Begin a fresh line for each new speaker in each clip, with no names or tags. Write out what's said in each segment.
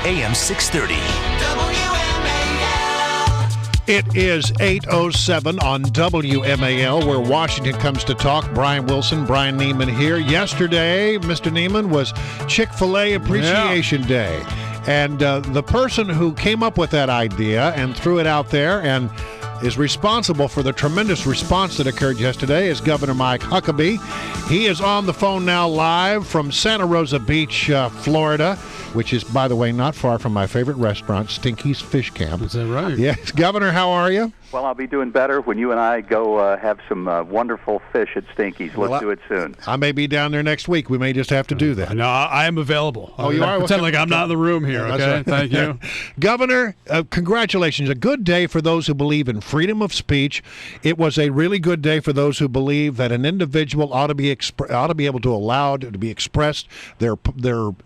AM 630.
It is 8:07 on WMAL, where Washington comes to talk. Brian Wilson, Brian Neiman here. Yesterday, Mr. Neiman, was Chick-fil-A Appreciation Day. And the person who came up with that idea and threw it out there and is responsible for the tremendous response that occurred yesterday is Governor Mike Huckabee. He is on the phone now live from Santa Rosa Beach, Florida, which is, by the way, not far from my favorite restaurant, Stinky's Fish Camp.
Is that right?
Yes. Governor, how are you?
Well, I'll be doing better when you and I go have some wonderful fish at Stinky's. Let's do it soon.
I may be down there next week. We may just have to do that.
No, I am available.
Oh, you are?
Pretend like I'm not in the room here, okay?
Right.
Thank you.
Governor, congratulations. A good day for those who believe in freedom of speech. It was a really good day for those who believe that an individual ought to be able to allow to be expressed their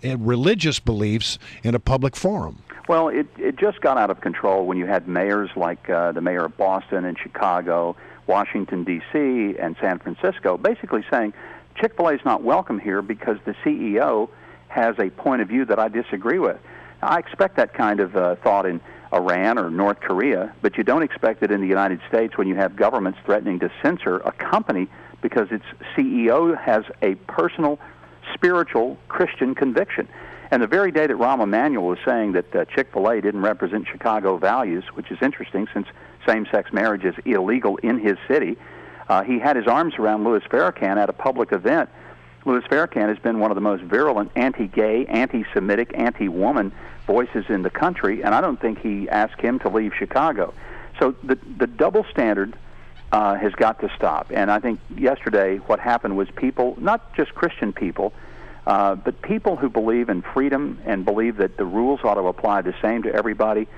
religious beliefs in a public forum.
Well, it just got out of control when you had mayors like the mayor of Boston and Chicago, Washington, D.C., and San Francisco basically saying Chick-fil-A is not welcome here because the CEO has a point of view that I disagree with. Now, I expect that kind of thought in Iran or North Korea, but you don't expect it in the United States when you have governments threatening to censor a company because its CEO has a personal, spiritual, Christian conviction. And the very day that Rahm Emanuel was saying that Chick-fil-A didn't represent Chicago values, which is interesting since same-sex marriage is illegal in his city, he had his arms around Louis Farrakhan at a public event. Louis Farrakhan has been one of the most virulent anti-gay, anti-Semitic, anti-woman voices in the country, and I don't think he asked him to leave Chicago. So the double standard has got to stop. And I think yesterday what happened was people, not just Christian people, but people who believe in freedom and believe that the rules ought to apply the same to everybody,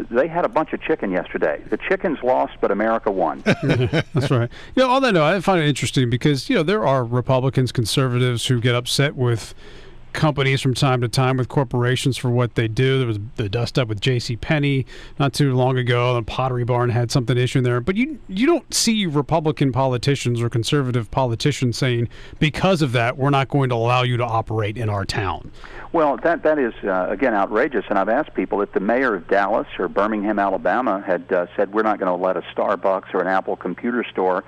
they had a bunch of chicken yesterday. The chickens lost, but America won.
That's right. On that note, I find it interesting because, there are Republicans, conservatives who get upset with companies from time to time, with corporations for what they do. There was the dust up with J.C. Penney not too long ago. The Pottery Barn had something issue in there. But you don't see Republican politicians or conservative politicians saying, because of that, we're not going to allow you to operate in our town.
Well, that is, again, outrageous. And I've asked people if the mayor of Dallas or Birmingham, Alabama had said, we're not going to let a Starbucks or an Apple computer store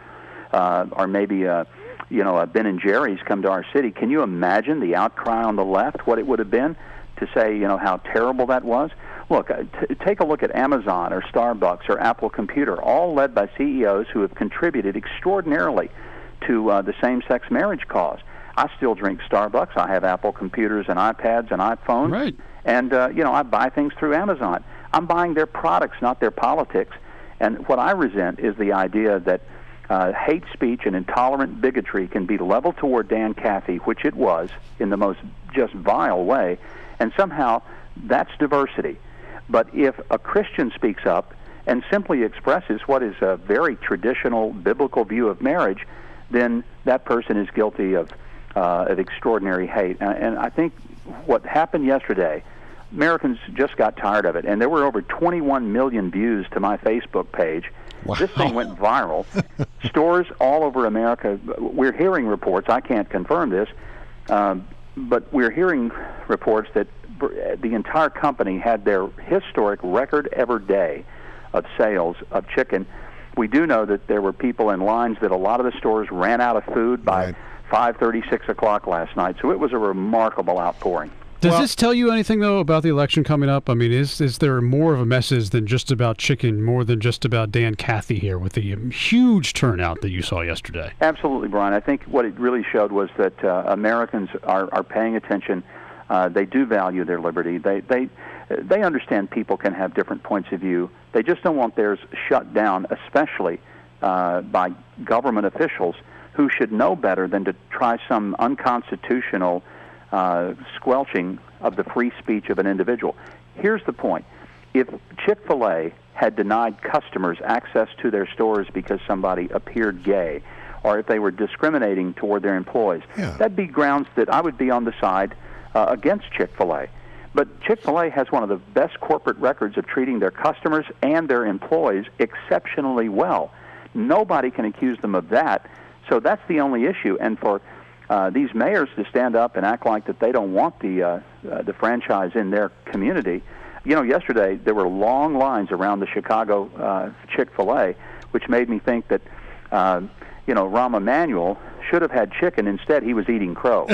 or maybe a Ben & Jerry's come to our city. Can you imagine the outcry on the left, what it would have been to say, how terrible that was? Look, take a look at Amazon or Starbucks or Apple Computer, all led by CEOs who have contributed extraordinarily to the same-sex marriage cause. I still drink Starbucks. I have Apple computers and iPads and iPhones.
Right.
And, I buy things through Amazon. I'm buying their products, not their politics. And what I resent is the idea that hate speech and intolerant bigotry can be leveled toward Dan Cathy, which it was, in the most just vile way, and somehow that's diversity. But if a Christian speaks up and simply expresses what is a very traditional biblical view of marriage, then that person is guilty of extraordinary hate. And I think what happened yesterday, Americans just got tired of it, and there were over 21 million views to my Facebook page. Wow. This thing went viral. Stores all over America, we're hearing reports, I can't confirm this, but we're hearing reports that the entire company had their historic record ever day of sales of chicken. We do know that there were people in lines that a lot of the stores ran out of food by 5:30, 6 o'clock last night, so it was a remarkable outpouring.
Does this tell you anything, though, about the election coming up? I mean, is there more of a message than just about chicken, more than just about Dan Cathy here with the huge turnout that you saw yesterday?
Absolutely, Brian. I think what it really showed was that Americans are paying attention. They do value their liberty. They understand people can have different points of view. They just don't want theirs shut down, especially by government officials who should know better than to try some unconstitutional squelching of the free speech of an individual. Here's the point. If Chick-fil-A had denied customers access to their stores because somebody appeared gay, or if they were discriminating toward their employees, that'd be grounds that I would be on the side against Chick-fil-A. But Chick-fil-A has one of the best corporate records of treating their customers and their employees exceptionally well. Nobody can accuse them of that. So that's the only issue. And for these mayors to stand up and act like that they don't want the franchise in their community. Yesterday there were long lines around the Chicago Chick-fil-A, which made me think that Rahm Emanuel should have had chicken. Instead, he was eating crow.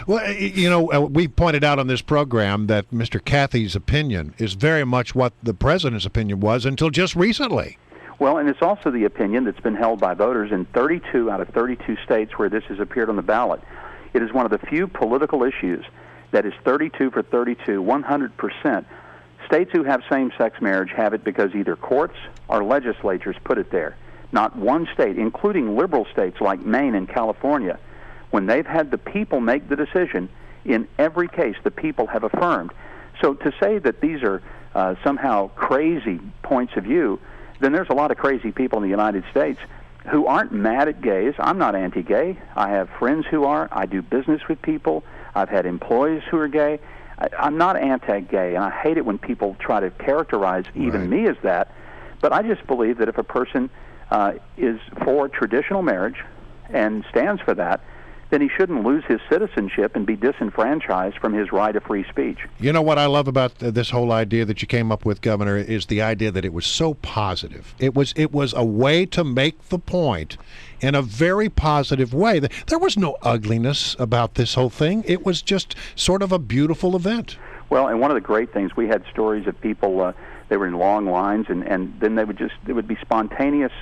Well, we pointed out on this program that Mr. Cathy's opinion is very much what the president's opinion was until just recently.
Well, and it's also the opinion that's been held by voters in 32 out of 32 states where this has appeared on the ballot. It is one of the few political issues that is 32 for 32, 100%. States who have same-sex marriage have it because either courts or legislatures put it there. Not one state, including liberal states like Maine and California, when they've had the people make the decision, in every case the people have affirmed. So to say that these are somehow crazy points of view, then there's a lot of crazy people in the United States who aren't mad at gays. I'm not anti-gay. I have friends who are. I do business with people. I've had employees who are gay. I'm not anti-gay, and I hate it when people try to characterize even me as that. But I just believe that if a person is for traditional marriage and stands for that, then he shouldn't lose his citizenship and be disenfranchised from his right of free speech.
You know what I love about this whole idea that you came up with, Governor, is the idea that it was so positive. It was a way to make the point in a very positive way. There was no ugliness about this whole thing. It was just sort of a beautiful event.
Well, and one of the great things, we had stories of people, they were in long lines, and then there would be spontaneous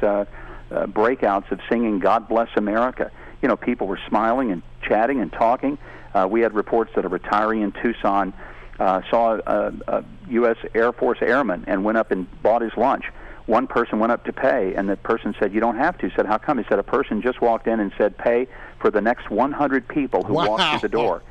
breakouts of singing "God Bless America." People were smiling and chatting and talking. We had reports that a retiree in Tucson saw a U.S. Air Force airman and went up and bought his lunch. One person went up to pay, and the person said, "You don't have to." He said, "How come?" He said, "A person just walked in and said, pay for the next 100 people who walked through the door."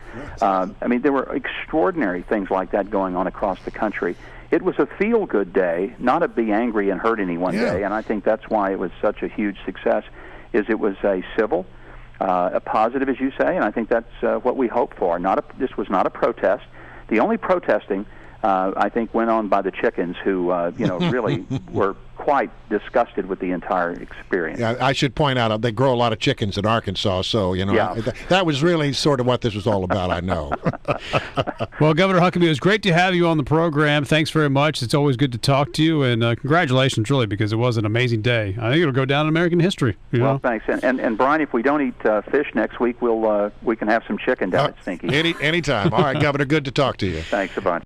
There were extraordinary things like that going on across the country. It was a feel-good day, not a be angry and hurt anyone day, and I think that's why it was such a huge success, is it was a civil, a positive, as you say, and I think that's what we hope for. This was not a protest. The only protesting, I think, went on by the chickens, who really were quite disgusted with the entire experience.
Yeah, I should point out they grow a lot of chickens in Arkansas, so that was really sort of what this was all about. I know.
Well, Governor Huckabee, it was great to have you on the program. Thanks very much. It's always good to talk to you, and congratulations, really, because it was an amazing day. I think it'll go down in American history.
Well, thanks. And Brian, if we don't eat fish next week, we can have some chicken down at Stinky.
Anytime. All right, Governor, good to talk to you.
Thanks a bunch.